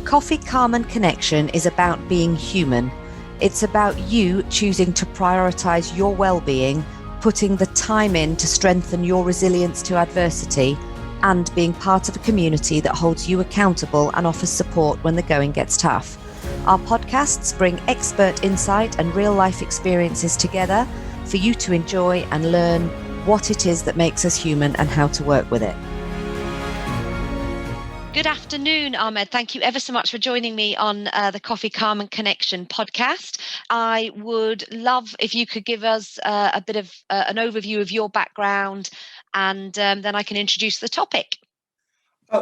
Coffee, Calm and Connection is about being human. It's about you choosing to prioritise your well-being, putting the time in to strengthen your resilience to adversity, and being part of a community that holds you accountable and offers support when the going gets tough. Our podcasts bring expert insight and real-life experiences together for you to enjoy and learn what it is that makes us human and how to work with it. Good afternoon, Ahmed. Thank you ever so much for joining me on the Coffee, Calm and Connection podcast. I would love if you could give us a bit of an overview of your background, and then I can introduce the topic.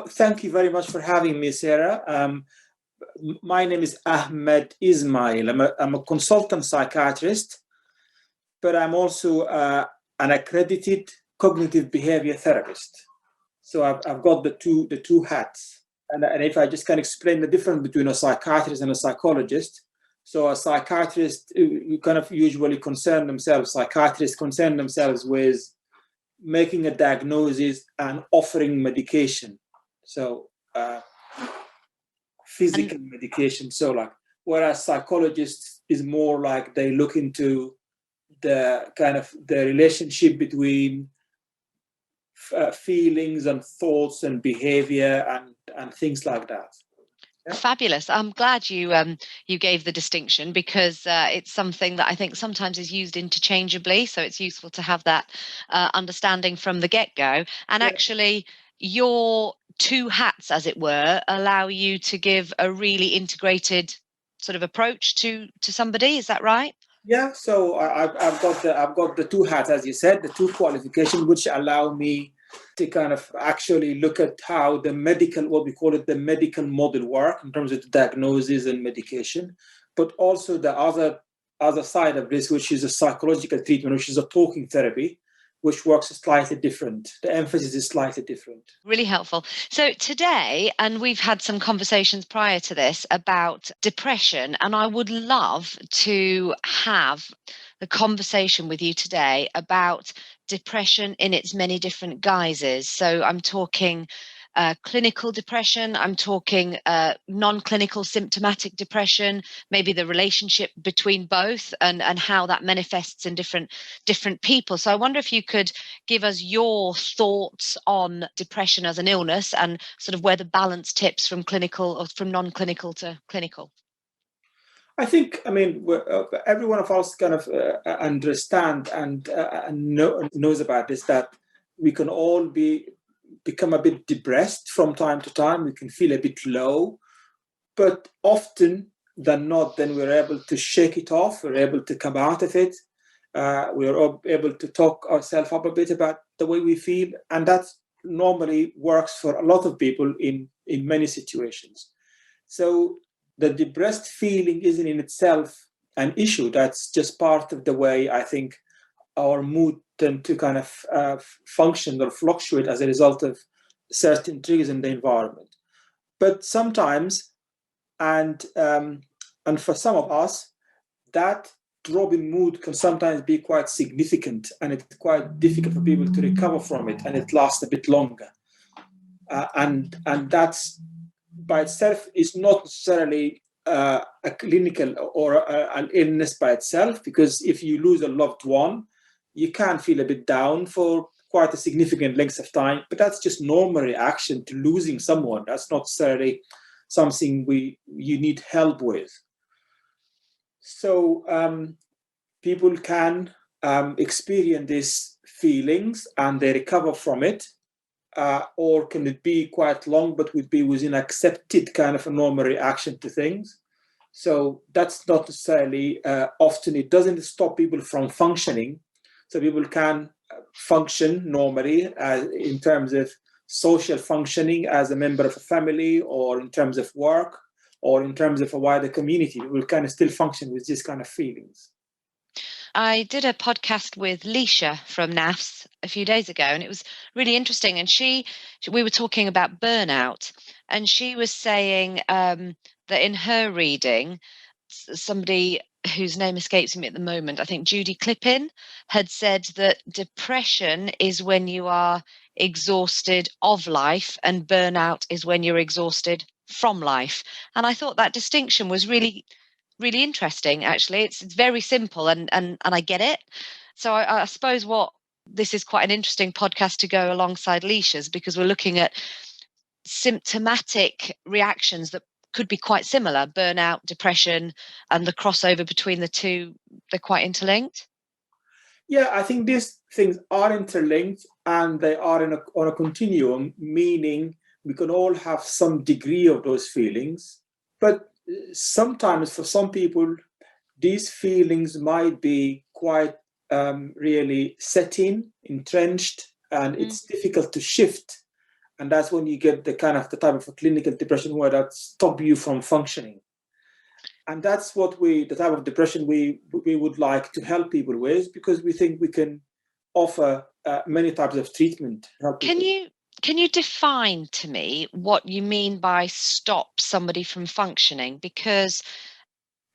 Thank you very much for having me, Sarah. My name is Ahmed Ismail. I'm a consultant psychiatrist, but I'm also an accredited cognitive behavior therapist. So I've got the two hats. And if I just can explain the difference between a psychiatrist and a psychologist. So a psychiatrist kind of usually psychiatrists concern themselves with making a diagnosis and offering medication. So physical medication. So whereas psychologists is more like they look into the relationship between feelings and thoughts and behavior and things like that. Yeah. Fabulous. I'm glad you gave the distinction, because it's something that I think sometimes is used interchangeably. So it's useful to have that understanding from the get-go. And actually, your two hats, as it were, allow you to give a really integrated sort of approach to somebody. Is that right? Yeah, so I've got the two hats, as you said, the two qualifications, which allow me to kind of actually look at how the medical model work in terms of the diagnosis and medication, but also the other side of this, which is a psychological treatment, which is a talking therapy, which works slightly different. The emphasis is slightly different. Really helpful. So today, and we've had some conversations prior to this about depression, and I would love to have the conversation with you today about depression in its many different guises. So I'm talking clinical depression, I'm talking non-clinical symptomatic depression, maybe the relationship between both and how that manifests in different people. So I wonder if you could give us your thoughts on depression as an illness and sort of where the balance tips from clinical or from non-clinical to clinical. I think, every one of us kind of understand and knows about this, that we can all become a bit depressed from time to time. We can feel a bit low, but often than not, then we're able to shake it off. We're able to come out of it. We're able to talk ourselves up a bit about the way we feel. And that normally works for a lot of people in many situations. So the depressed feeling isn't in itself an issue. That's just part of the way I think our mood tend to kind of function or fluctuate as a result of certain triggers in the environment. But sometimes, and for some of us, that drop in mood can sometimes be quite significant, and it's quite difficult for people to recover from it, and it lasts a bit longer. And that's by itself is not necessarily a clinical or an illness by itself, because if you lose a loved one, you can feel a bit down for quite a significant length of time, but that's just normal reaction to losing someone. That's not necessarily something you need help with. So people can experience these feelings and they recover from it, or can it be quite long, but would be within accepted kind of a normal reaction to things. So that's not necessarily often. It doesn't stop people from functioning. So people can function normally in terms of social functioning as a member of a family, or in terms of work, or in terms of a wider community. We will kind of still function with these kind of feelings. I did a podcast with Leisha from NAFS a few days ago, and it was really interesting. And we were talking about burnout, and she was saying that in her reading, somebody whose name escapes me at the moment, I think Judy Clippin, had said that depression is when you are exhausted of life and burnout is when you're exhausted from life. And I thought that distinction was really, really interesting, actually. It's very simple, and I get it. So I suppose what this is quite an interesting podcast to go alongside Leisha's, because we're looking at symptomatic reactions that could be quite similar: burnout, depression, and the crossover between the two, they're quite interlinked. Yeah, I think these things are interlinked, and they are on a continuum, meaning we can all have some degree of those feelings. But sometimes for some people, these feelings might be quite really set in, entrenched, and it's difficult to shift. And that's when you get the type of a clinical depression where that stop you from functioning. And that's the type of depression we would like to help people with, because we think we can offer many types of treatment. Can you define to me what you mean by stop somebody from functioning? Because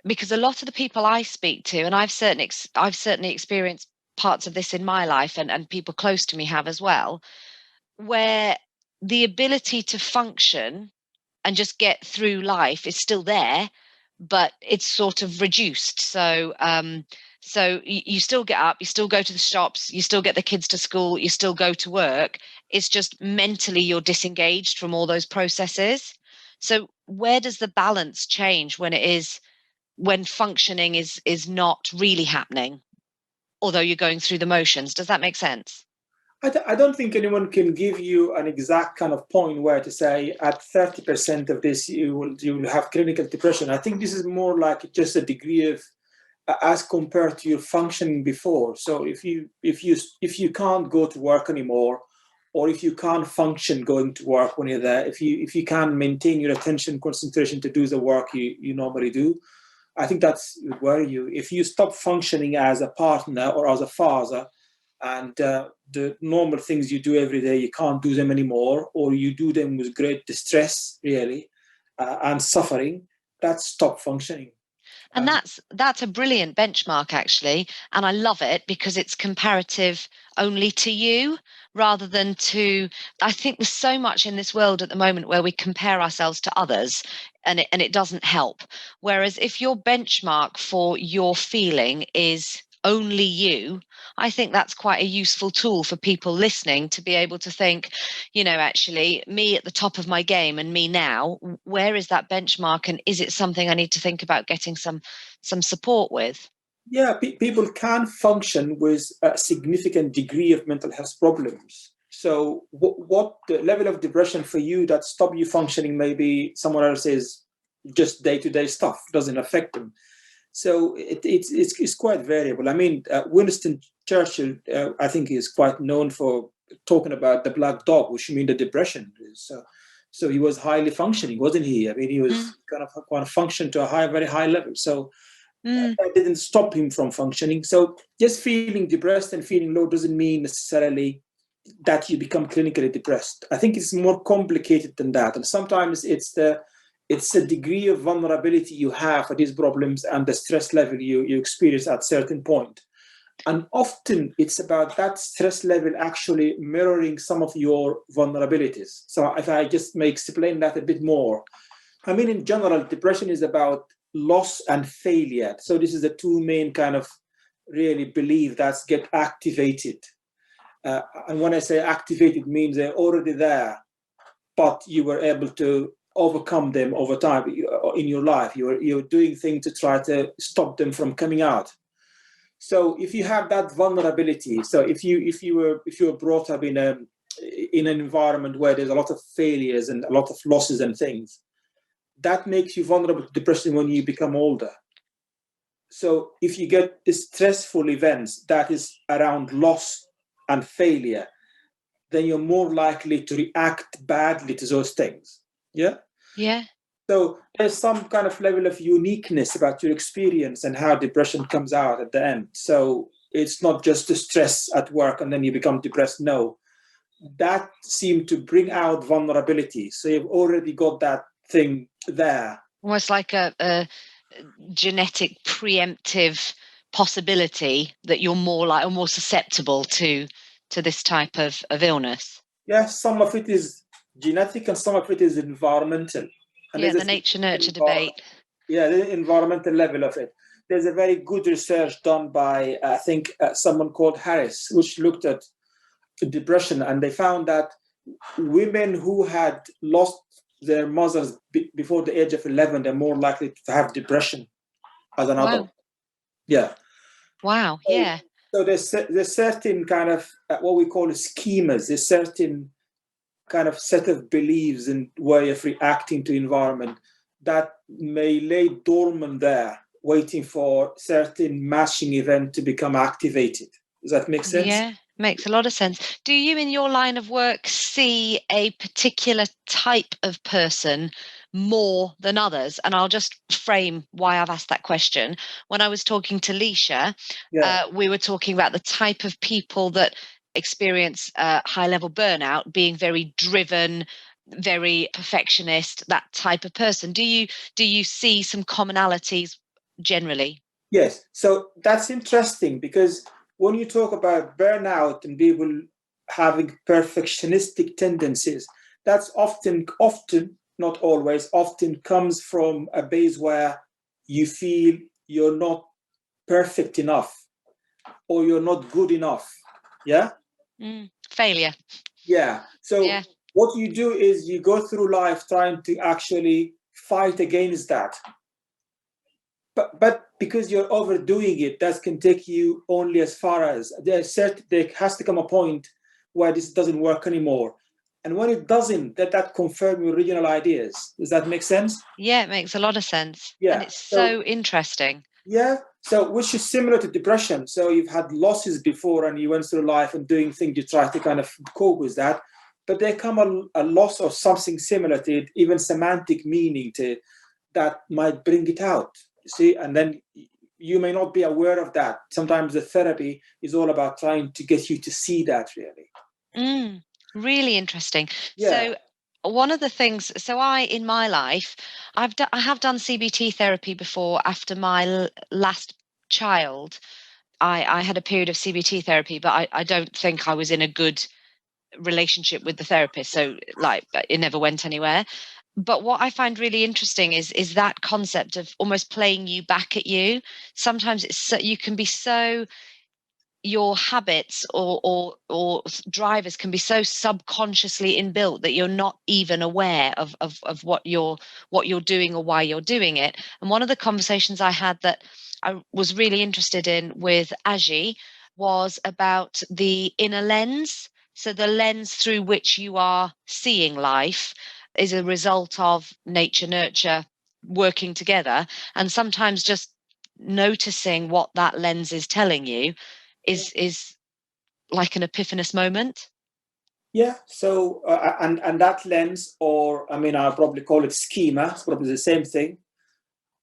a lot of the people I speak to, and I've certainly experienced parts of this in my life, and people close to me have as well, where the ability to function and just get through life is still there, but it's sort of reduced. So you still get up, you still go to the shops, you still get the kids to school, you still go to work. It's just mentally you're disengaged from all those processes. So where does the balance change when functioning is not really happening, although you're going through the motions? Does that make sense? I don't think anyone can give you an exact kind of point where to say at 30% of this you will have clinical depression. I think this is more like just a degree of as compared to your functioning before. So if you can't go to work anymore, or if you can't function going to work when you're there, if you can't maintain your attention concentration to do the work you normally do, I think that's where if you stop functioning as a partner or as a father, and the normal things you do every day, you can't do them anymore, or you do them with great distress, really, and suffering, that's stop functioning. And that's a brilliant benchmark, actually. And I love it because it's comparative only to you rather than to, I think there's so much in this world at the moment where we compare ourselves to others, and it doesn't help. Whereas if your benchmark for your feeling is only you, I think that's quite a useful tool for people listening to be able to think, actually, me at the top of my game and me now, where is that benchmark, and is it something I need to think about getting some support with? Yeah, people can function with a significant degree of mental health problems. So what the level of depression for you that stop you functioning, maybe someone else is just day-to-day stuff, doesn't affect them. So it's quite variable. I mean, Winston Churchill, I think, is quite known for talking about the black dog, which means the depression. So he was highly functioning, wasn't he? I mean, he was kind of functioned to a very high level. So that didn't stop him from functioning. So just feeling depressed and feeling low doesn't mean necessarily that you become clinically depressed. I think it's more complicated than that. And sometimes it's the degree of vulnerability you have for these problems and the stress level you experience at a certain point. And often it's about that stress level actually mirroring some of your vulnerabilities. So if I just may explain that a bit more, I mean, in general, depression is about loss and failure. So this is the two main kind of really belief that get activated. And when I say activated, means they're already there, but you were able to overcome them over time in your life. You're doing things to try to stop them from coming out. So if you have that vulnerability, so if you were brought up in an environment where there's a lot of failures and a lot of losses and things, that makes you vulnerable to depression when you become older. So if you get stressful events that is around loss and failure, then you're more likely to react badly to those things. Yeah? Yeah. So there's some kind of level of uniqueness about your experience and how depression comes out at the end. So it's not just the stress at work and then you become depressed. No, that seemed to bring out vulnerability. So you've already got that thing there. Almost like a genetic preemptive possibility that you're more susceptible to this type of illness. Yes, some of it is genetic and some of it is environmental. And Yeah, there's the a nature-nurture debate. yeah, the environmental level of it. There's a very good research done by, I think, someone called Harris, which looked at depression, and they found that women who had lost their mothers before the age of 11, they're more likely to have depression as an adult. Yeah. Wow. Yeah. So there's certain kind of what we call schemas. There's certain kind of set of beliefs and way of reacting to environment that may lay dormant there, waiting for certain matching event to become activated. Does that make sense? Yeah, makes a lot of sense. Do you, in your line of work, see a particular type of person more than others? And I'll just frame why I've asked that question. When I was talking to Leisha, we were talking about the type of people that experience high-level burnout, being very driven, very perfectionist, that type of person. Do you see some commonalities generally? Yes. So that's interesting, because when you talk about burnout and people having perfectionistic tendencies, that's often, not always, often comes from a base where you feel you're not perfect enough or you're not good enough. Yeah? Failure. Yeah. So what you do is you go through life trying to actually fight against that. But because you're overdoing it, that can take you only as far as there has to come a point where this doesn't work anymore. And when it doesn't, that confirms your original ideas. Does that make sense? Yeah, it makes a lot of sense. Yeah. And it's so interesting. Yeah. So which is similar to depression. So you've had losses before and you went through life and doing things you try to kind of cope with that. But there come a loss of something similar to it, even semantic meaning to it, that might bring it out. See, and then you may not be aware of that. Sometimes the therapy is all about trying to get you to see that, really. Really interesting. Yeah. So one of the things, in my life, I have done CBT therapy before. After my last child, I had a period of CBT therapy, but I don't think I was in a good relationship with the therapist. So like it never went anywhere. But what I find really interesting is that concept of almost playing you back at you. Sometimes you can be so, your habits or drivers can be so subconsciously inbuilt that you're not even aware of what you're doing or why you're doing it. And one of the conversations I had that I was really interested in with Aji was about the inner lens. So the lens through which you are seeing life is a result of nature nurture working together, and sometimes just noticing what that lens is telling you is like an epiphanous moment. Yeah. So and that lens, or I mean, I'll probably call it schema. It's probably the same thing.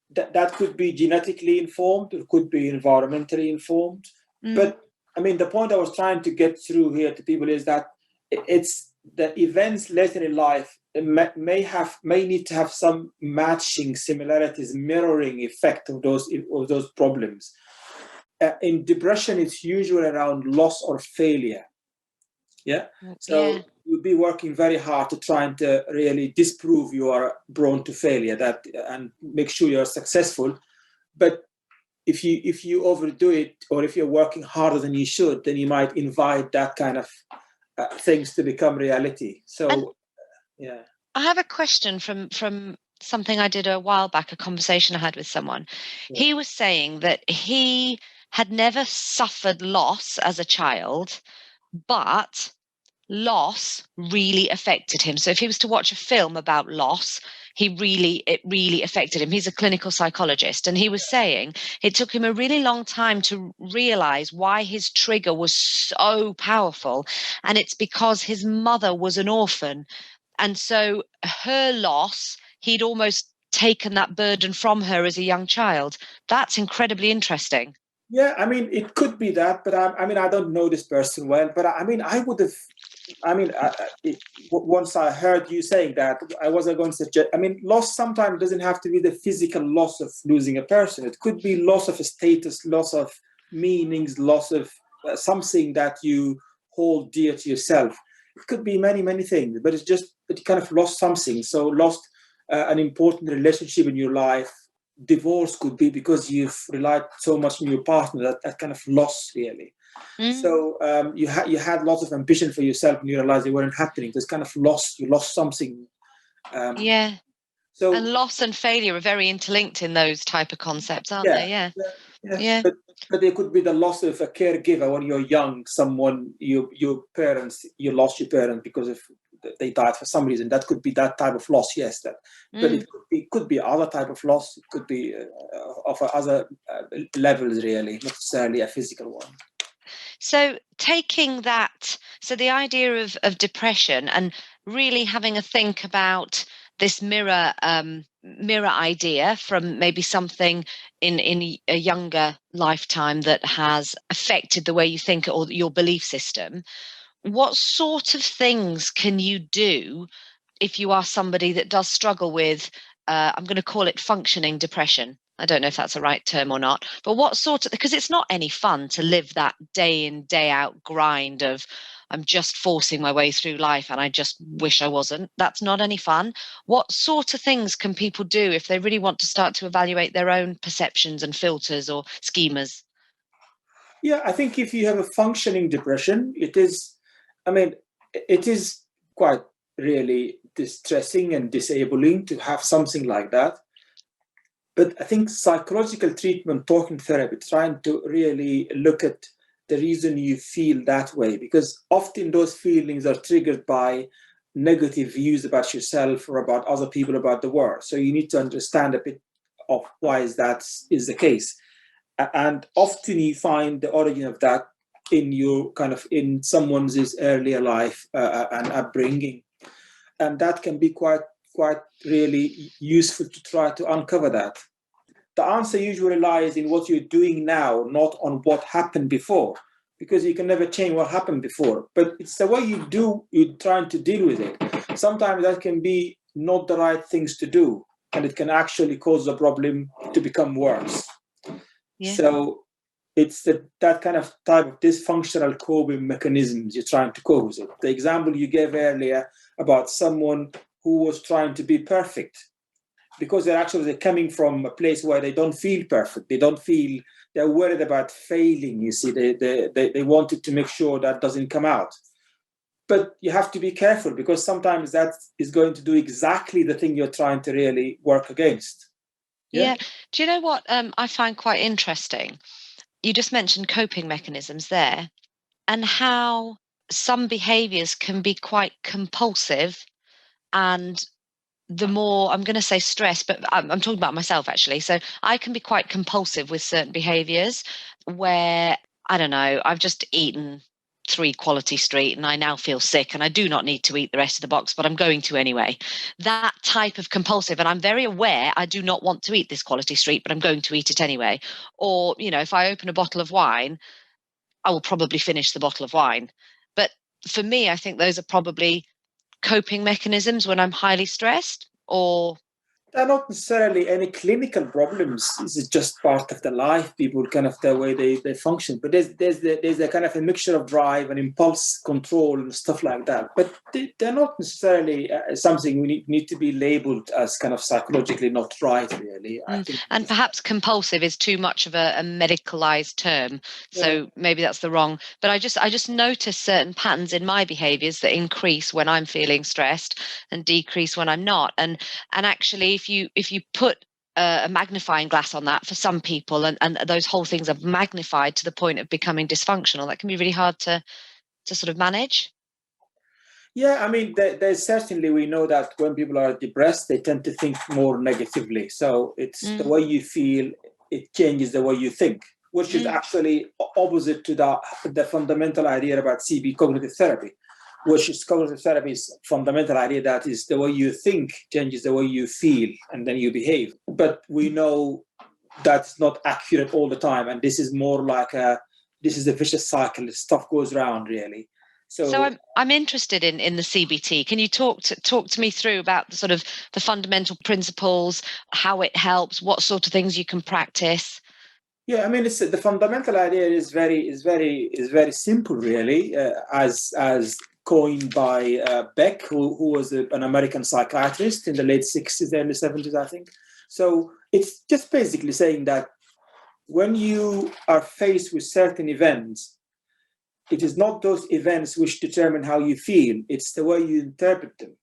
That could be genetically informed. It could be environmentally informed. But I mean, the point I was trying to get through here to people is that it's the events later in life may need to have some matching similarities, mirroring effect of those problems. In depression, it's usually around loss or failure. Yeah. So you'll be working very hard to trying to really disprove you are prone to failure, that and make sure you're successful. But if you overdo it, or if you're working harder than you should, then you might invite that kind of things to become reality. So yeah. I have a question from something I did a while back, a conversation I had with someone. Yeah. He was saying that he had never suffered loss as a child, but loss really affected him. So if he was to watch a film about loss, it really affected him. He's a clinical psychologist, and he was saying it took him a really long time to realize why his trigger was so powerful. And it's because his mother was an orphan. And so her loss, he'd almost taken that burden from her as a young child. That's incredibly interesting. Yeah, I mean, it could be that, but I mean, I don't know this person well, but I mean, I would have, once I heard you saying that, I wasn't going to suggest, I mean, loss sometimes doesn't have to be the physical loss of losing a person. It could be loss of a status, loss of meanings, loss of something that you hold dear to yourself. It could be many, many things, but it's just, it kind of lost something. So lost an important relationship in your life. Divorce could be because you've relied so much on your partner that kind of loss, really. So you had lots of ambition for yourself, and you realized they weren't happening. There's kind of lost. You lost something. Yeah. So And loss and failure are very interlinked in those type of concepts, aren't they? Yeah. Yeah. But there could be the loss of a caregiver when you're young. Someone, your parents, you lost your parents because of they died for some reason. That could be that type of loss. Yes, but it could be other type of loss. It could be of other levels, really, not necessarily a physical one. So taking that, so the idea of depression and really having a think about this mirror idea from maybe something in a younger lifetime that has affected the way you think or your belief system. What sort of things can you do if you are somebody that does struggle with, I'm going to call it functioning depression? I don't know if that's the right term or not, but what sort of, because it's not any fun to live that day in, day out grind of, I'm just forcing my way through life and I just wish I wasn't. That's not any fun. What sort of things can people do if they really want to start to evaluate their own perceptions and filters or schemas? Yeah, I think if you have a functioning depression, it is quite really distressing and disabling to have something like that. But I think psychological treatment, talking therapy, trying to really look at the reason you feel that way, because often those feelings are triggered by negative views about yourself or about other people, about the world. So you need to understand a bit of why that is the case. And often you find the origin of that in someone's earlier life and upbringing. And that can be quite really useful to try to uncover that. The answer usually lies in what you're doing now, not on what happened before, because you can never change what happened before. But it's the way you're trying to deal with it. Sometimes that can be not the right things to do, and it can actually cause the problem to become worse. Yeah. So it's that kind of type of dysfunctional coping mechanisms you're trying to cope with it. The example you gave earlier about someone who was trying to be perfect, because they're coming from a place where they don't feel perfect. They're worried about failing, you see. They wanted to make sure that doesn't come out. But you have to be careful, because sometimes that is going to do exactly the thing you're trying to really work against. Yeah. Do you know what I find quite interesting? You just mentioned coping mechanisms there, and how some behaviors can be quite compulsive. And the more, I'm going to say stress, but I'm talking about myself actually. So I can be quite compulsive with certain behaviors where, I don't know, I've just eaten 3 Quality Street and I now feel sick and I do not need to eat the rest of the box, but I'm going to anyway. That type of compulsive, and I'm very aware I do not want to eat this Quality Street, but I'm going to eat it anyway. Or, if I open a bottle of wine, I will probably finish the bottle of wine. But for me, I think those are probably coping mechanisms when I'm highly stressed, or they're not necessarily any clinical problems. This is just part of the life. People kind of the way they function. But there's a kind of a mixture of drive and impulse control and stuff like that. But they're not necessarily something we need to be labeled as kind of psychologically not right, really. I think. And perhaps compulsive is too much of a medicalized term. So maybe that's the wrong. But I just notice certain patterns in my behaviors that increase when I'm feeling stressed and decrease when I'm not. And actually, if you put a magnifying glass on that for some people, and those whole things are magnified to the point of becoming dysfunctional, that can be really hard to sort of manage. Yeah, I mean, there's certainly, we know that when people are depressed, they tend to think more negatively. So it's the way you feel, it changes the way you think, which is actually opposite to the fundamental idea about CB cognitive therapy, which is cognitive therapy's fundamental idea that is the way you think changes the way you feel and then you behave. But we know that's not accurate all the time. And this is more like this is a vicious cycle. Stuff goes round, really. So I'm interested in the CBT. Can you talk to me through about the sort of the fundamental principles, how it helps, what sort of things you can practice? Yeah, I mean, the fundamental idea is very simple, really. As coined by Beck, who was an American psychiatrist in the late 60s, early 70s, I think. So it's just basically saying that when you are faced with certain events, it is not those events which determine how you feel, it's the way you interpret them.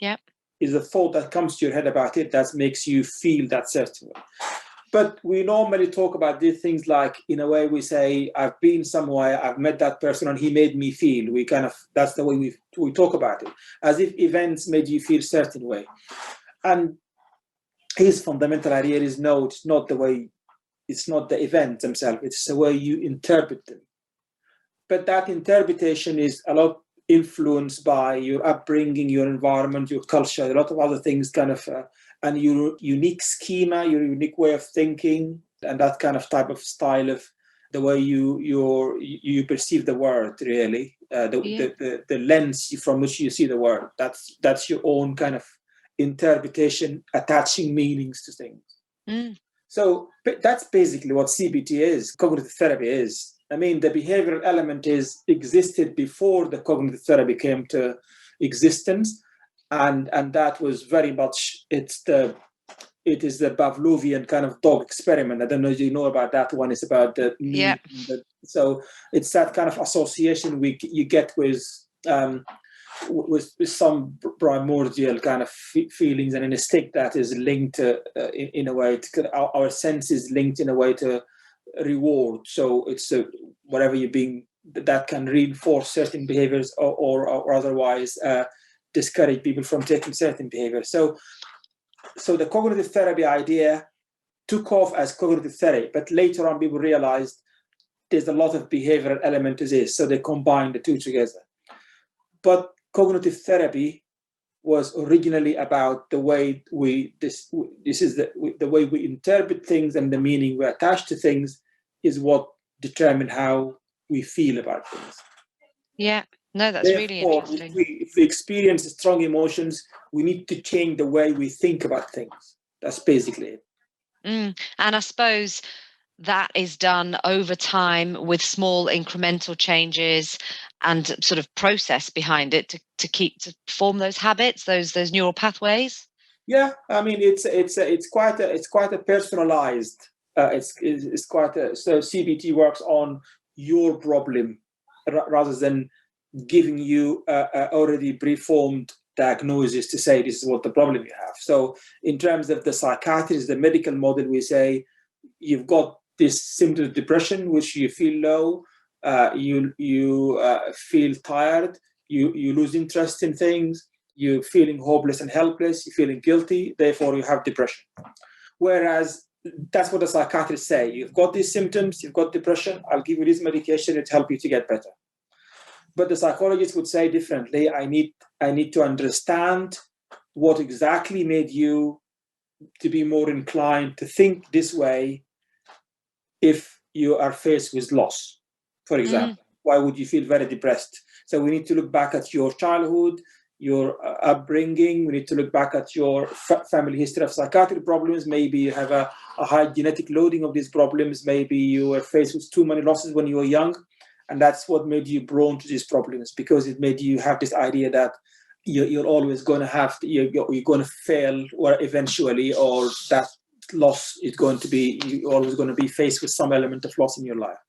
Yep. Is a thought that comes to your head about it that makes you feel that certain way. But we normally talk about these things like, in a way, we say, I've been somewhere, I've met that person, and he made me feel. We kind of, that's the way we talk about it, as if events made you feel a certain way. And his fundamental idea is no, it's not the way, it's not the events themselves, it's the way you interpret them. But that interpretation is a lot influenced by your upbringing, your environment, your culture, a lot of other things kind of, and your unique schema, your unique way of thinking, and that kind of type of style of the way you perceive the world, really, the lens from which you see the world. That's your own kind of interpretation, attaching meanings to things. Mm. So that's basically what CBT is, cognitive therapy is. I mean, the behavioral element existed before the cognitive therapy came to existence, and that was very much it is the Pavlovian kind of dog experiment. I don't know if you know about that one. It's about the Yeah. So it's that kind of association you get with some primordial kind of feelings, and in a state that is linked to, in a way, our senses linked in a way to reward. So it's whatever you're being, that can reinforce certain behaviors or otherwise discourage people from taking certain behaviors. So the cognitive therapy idea took off as cognitive therapy, but later on people realized there's a lot of behavioral element to this, so they combined the two together. But cognitive therapy was originally about the way this is the way we interpret things, and the meaning we attach to things is what determine how we feel about things. Yeah. No, that's really interesting. If we experience strong emotions, we need to change the way we think about things. That's basically it. And I suppose that is done over time with small incremental changes and sort of process behind it to form those habits, those neural pathways. Yeah, I mean it's quite a personalized. It's quite a, so CBT works on your problem rather than giving you a already preformed diagnosis to say this is what the problem you have. So in terms of the psychiatrist, the medical model, we say you've got this symptom of depression, which you feel low, you feel tired, you lose interest in things, you're feeling hopeless and helpless, you're feeling guilty, therefore you have depression. Whereas that's what the psychiatrists say. You've got these symptoms, you've got depression, I'll give you this medication, it'll help you to get better. But the psychologist would say differently. I need to understand what exactly made you to be more inclined to think this way if you are faced with loss, for example. Why would you feel very depressed? So we need to look back at your childhood, your upbringing. We need to look back at your family history of psychiatric problems. Maybe you have a high genetic loading of these problems. Maybe you were faced with too many losses when you were young. And that's what made you prone to these problems, because it made you have this idea that you're always going to have, you're going to fail or eventually, or that loss is going to be, you're always going to be faced with some element of loss in your life.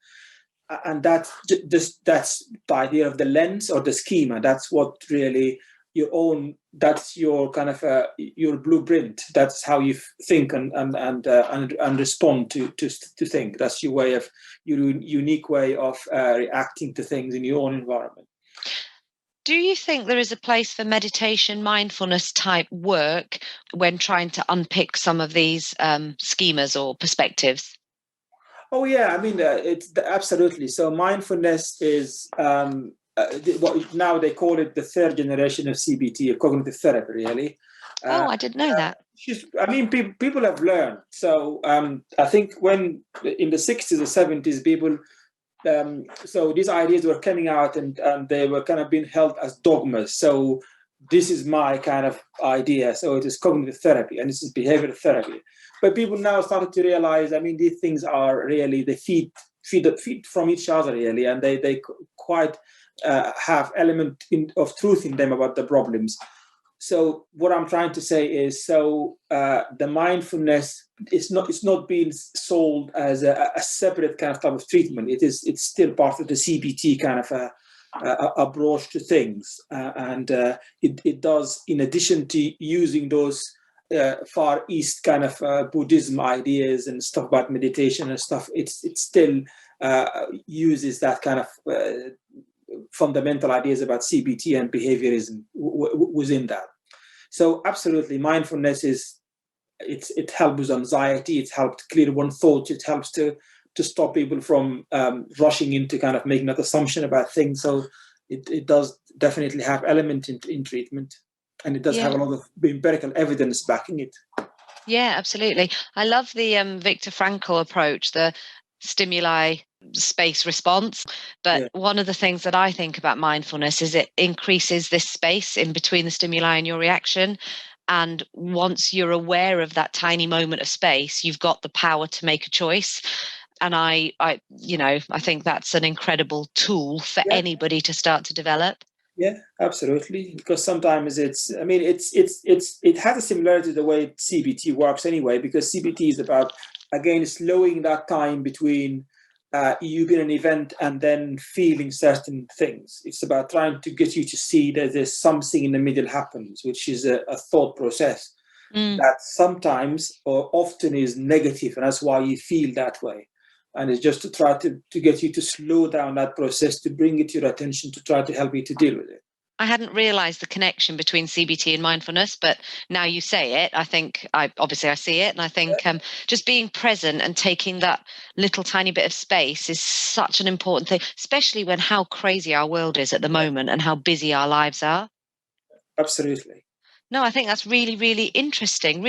And that's the idea of the lens or the schema. That's what really your own, that's your kind of your blueprint. That's how you think and respond to think. That's your way of, your unique way of reacting to things in your own environment. Do you think there is a place for meditation, mindfulness type work when trying to unpick some of these schemas or perspectives? Oh yeah, I mean it's absolutely. So mindfulness is what now they call it the third generation of CBT, of cognitive therapy, really. I didn't know that. I mean, people have learned. So I think when in the 60s or 70s, people, so these ideas were coming out and they were kind of being held as dogmas. So this is my kind of idea. So it is cognitive therapy and this is behavioral therapy. But people now started to realize, I mean, these things are really, they feed from each other, really, and they quite have element of truth in them about the problems. So what I'm trying to say is, the mindfulness is not being sold as a separate kind of type of treatment. It's still part of the CBT kind of approach to things, and it does, in addition to using those Far East kind of Buddhism ideas and stuff about meditation and stuff, it still uses that kind of fundamental ideas about CBT and behaviorism within that. So absolutely, mindfulness it helps with anxiety. It helps clear one's thoughts. It helps to stop people from rushing into kind of making an assumption about things. So it does definitely have element in treatment, and it does have a lot of empirical evidence backing it. Yeah, absolutely. I love the Viktor Frankl approach, the stimuli space response. But one of the things that I think about mindfulness is it increases this space in between the stimuli and your reaction. And once you're aware of that tiny moment of space, you've got the power to make a choice. And I think that's an incredible tool for anybody to start to develop. Yeah, absolutely. Because sometimes it has a similarity to the way CBT works anyway, because CBT is about, again, slowing that time between you being an event and then feeling certain things. It's about trying to get you to see that there's something in the middle happens, which is a thought process that sometimes or often is negative, and that's why you feel that way. And it's just to try to get you to slow down that process, to bring it to your attention, to try to help you to deal with it. I hadn't realized the connection between CBT and mindfulness, but now you say it, I think I see it. And I think just being present and taking that little tiny bit of space is such an important thing, especially when how crazy our world is at the moment and how busy our lives are. Absolutely. No, I think that's really, really interesting,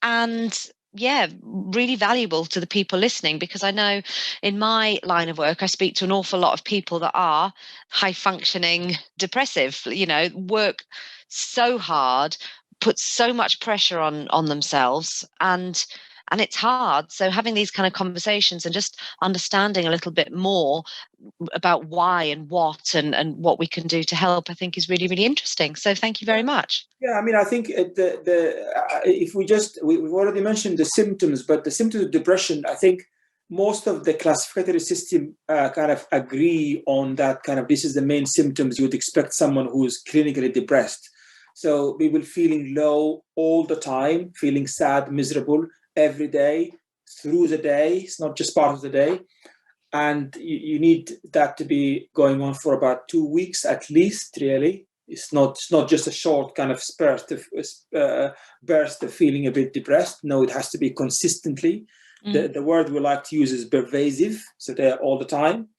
and really valuable to the people listening, because I know in my line of work, I speak to an awful lot of people that are high functioning depressive, work so hard, put so much pressure on themselves, and it's hard. So having these kind of conversations and just understanding a little bit more about why and what we can do to help, I think is really, really interesting. So thank you very much. Yeah, I mean, I think if we've already mentioned the symptoms, but the symptoms of depression, I think most of the classificatory system kind of agree on that kind of, this is the main symptoms you would expect someone who is clinically depressed. So people feeling low all the time, feeling sad, miserable every day, through the day. It's not just part of the day. And you need that to be going on for about 2 weeks at least, really. It's not just a short kind of burst of feeling a bit depressed. No, it has to be consistently. The word we like to use is pervasive, so they're all the time.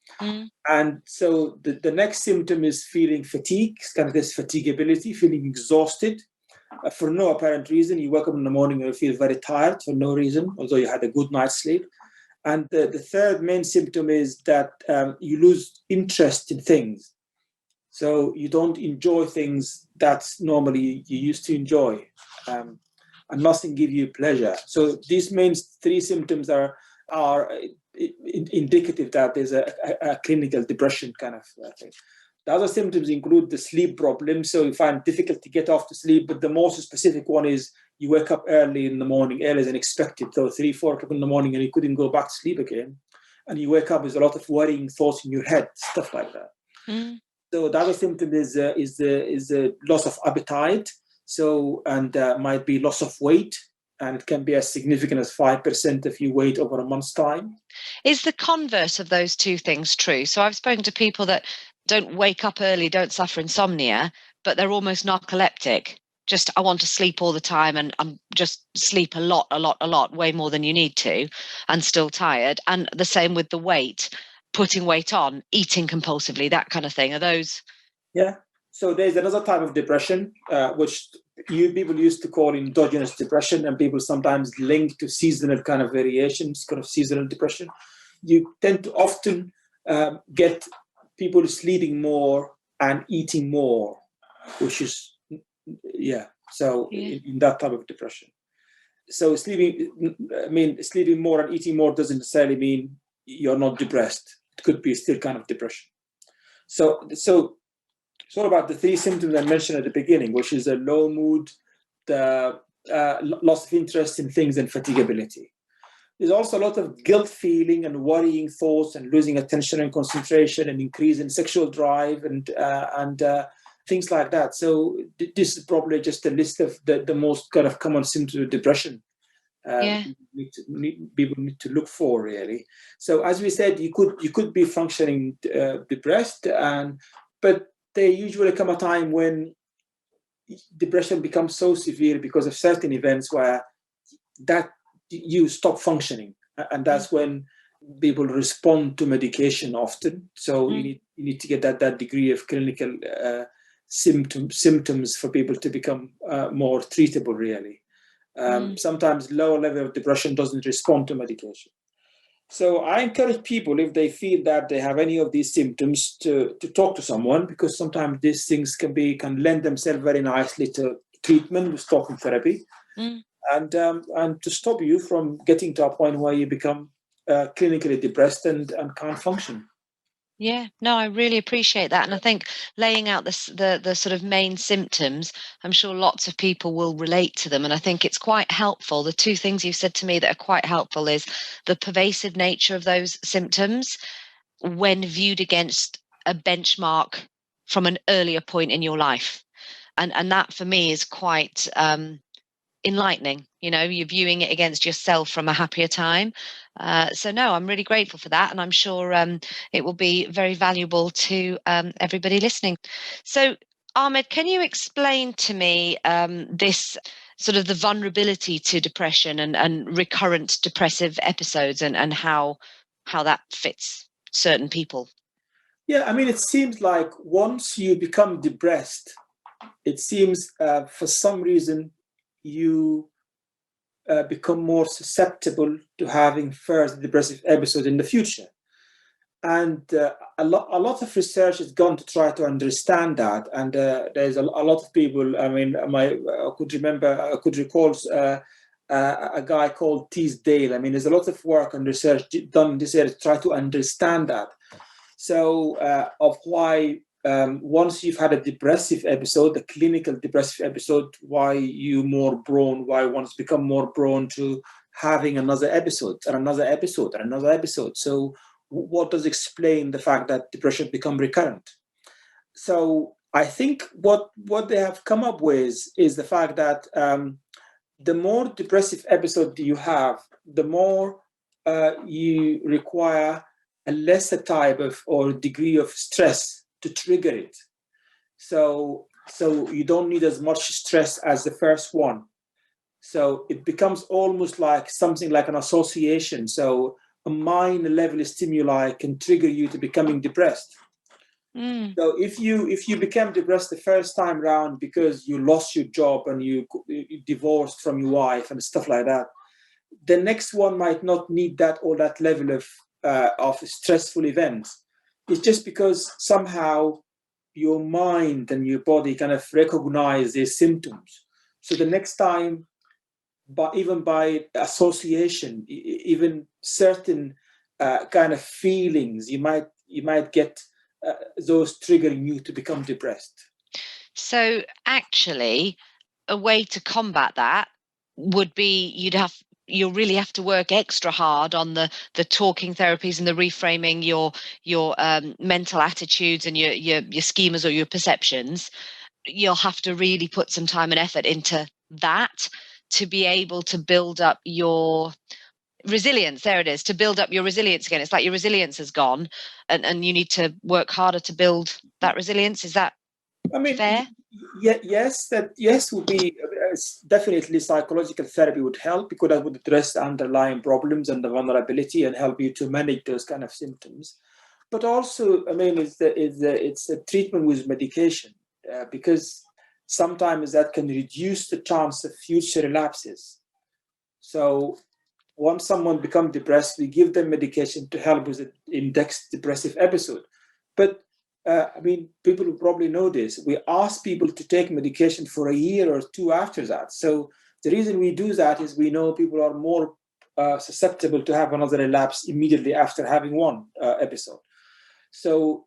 And so the next symptom is feeling fatigue, kind of this fatigability, feeling exhausted for no apparent reason. You wake up in the morning and you feel very tired for no reason, although you had a good night's sleep. And the third main symptom is that you lose interest in things. So you don't enjoy things that normally you used to enjoy, and nothing gives you pleasure. So these main three symptoms are indicative that there's a clinical depression kind of thing. The other symptoms include the sleep problem. So you find it difficult to get off to sleep, but the most specific one is you wake up early in the morning, earlier than expected, so 3-4 o'clock in the morning, and you couldn't go back to sleep again. And you wake up with a lot of worrying thoughts in your head, stuff like that. So the other symptom is the loss of appetite. So, and might be loss of weight, and it can be as significant as 5% of your weight over a month's time. Is the converse of those two things true? So I've spoken to people that don't wake up early, don't suffer insomnia, but they're almost narcoleptic. Just, I want to sleep all the time, and I'm just sleep a lot, way more than you need to, and still tired. And the same with the weight, putting weight on, eating compulsively, that kind of thing. Are those? Yeah. So there's another type of depression, which people used to call endogenous depression, and people sometimes link to seasonal kind of variations, kind of seasonal depression. You tend to often get people sleeping more and eating more, which is, in that type of depression. So sleeping more and eating more doesn't necessarily mean you're not depressed. It could be still kind of depression. So it's all about the three symptoms I mentioned at the beginning, which is a low mood, the loss of interest in things, and fatigability. There's also a lot of guilt feeling and worrying thoughts and losing attention and concentration and increase in sexual drive and things like that. So this is probably just a list of the most kind of common symptoms of depression. People need to look for, really. So as we said, you could be functioning depressed, but there usually come a time when depression becomes so severe because of certain events where that you stop functioning, and that's when people respond to medication often. So you need to get that degree of clinical symptoms for people to become more treatable, really. Sometimes lower level of depression doesn't respond to medication. So I encourage people, if they feel that they have any of these symptoms, to talk to someone, because sometimes these things can lend themselves very nicely to treatment with talking therapy. And to stop you from getting to a point where you become clinically depressed and can't function. Yeah, no, I really appreciate that. And I think laying out the sort of main symptoms, I'm sure lots of people will relate to them. And I think it's quite helpful. The two things you've said to me that are quite helpful is the pervasive nature of those symptoms when viewed against a benchmark from an earlier point in your life. And that for me is quite enlightening. You're viewing it against yourself from a happier time. So no, I'm really grateful for that, and I'm sure it will be very valuable to everybody listening. So Ahmed, can you explain to me this sort of the vulnerability to depression and recurrent depressive episodes and how that fits certain people? Yeah, I mean, it seems like once you become depressed, it seems for some reason you become more susceptible to having further depressive episodes in the future. And a lot of research has gone to try to understand that. And there's a lot of people, I mean, I could recall a guy called Teasdale. I mean, there's a lot of work and research done in this area to try to understand that. So of why once you've had a depressive episode, a clinical depressive episode, why one's become more prone to having another episode and another episode and another episode. So what does explain the fact that depression become recurrent? So I think what they have come up with is the fact that the more depressive episode you have, the more you require a lesser type of or degree of stress to trigger it. So you don't need as much stress as the first one. So it becomes almost like something like an association. So a minor level of stimuli can trigger you to becoming depressed. So if you became depressed the first time around because you lost your job and you divorced from your wife and stuff like that, the next one might not need that level of stressful events. It's just because somehow your mind and your body kind of recognize these symptoms. So the next time, but even by association, even certain kind of feelings, you might get those triggering you to become depressed. So actually, a way to combat that would be you'll really have to work extra hard on the talking therapies and the reframing your mental attitudes and your schemas or your perceptions. You'll have to really put some time and effort into that to be able to build up your resilience. There it is, to build up your resilience again. It's like your resilience has gone and you need to work harder to build that resilience. Is that fair? Yes would be definitely. Psychological therapy would help because that would address the underlying problems and the vulnerability and help you to manage those kind of symptoms. But also, I mean, it's a treatment with medication because sometimes that can reduce the chance of future relapses. So once someone becomes depressed, we give them medication to help with the next depressive episode. But I mean, people will probably know this. We ask people to take medication for a year or two after that. So the reason we do that is we know people are more susceptible to have another relapse immediately after having one episode. So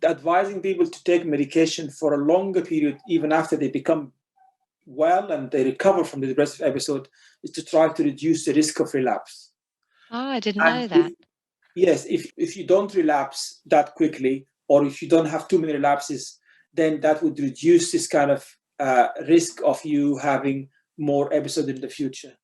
advising people to take medication for a longer period, even after they become well and they recover from the depressive episode, is to try to reduce the risk of relapse. Oh, I didn't And know that. if you don't relapse that quickly, or if you don't have too many relapses, then that would reduce this kind of risk of you having more episodes in the future.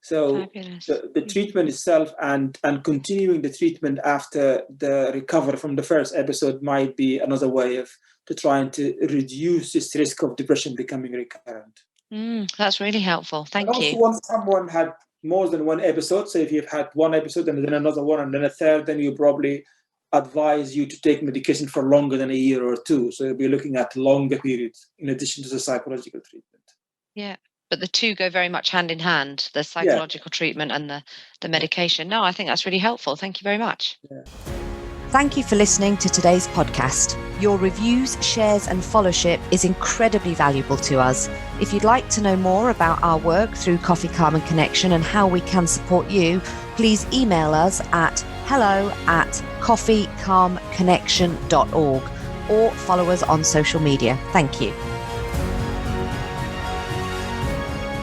So the treatment itself and continuing the treatment after the recovery from the first episode might be another way of trying to reduce this risk of depression becoming recurrent. That's really helpful. Thank you. Also, once someone had more than one episode, so if you've had one episode and then another one and then a third, then you probably advise you to take medication for longer than a year or two. So you'll be looking at longer periods in addition to the psychological treatment. Yeah. But the two go very much hand in hand, the psychological treatment and the medication. No, I think that's really helpful. Thank you very much. Yeah. Thank you for listening to today's podcast. Your reviews, shares and followership is incredibly valuable to us. If you'd like to know more about our work through Coffee, Calm and Connection and how we can support you, please email us at hello@coffeecalmconnection.org or follow us on social media. Thank you.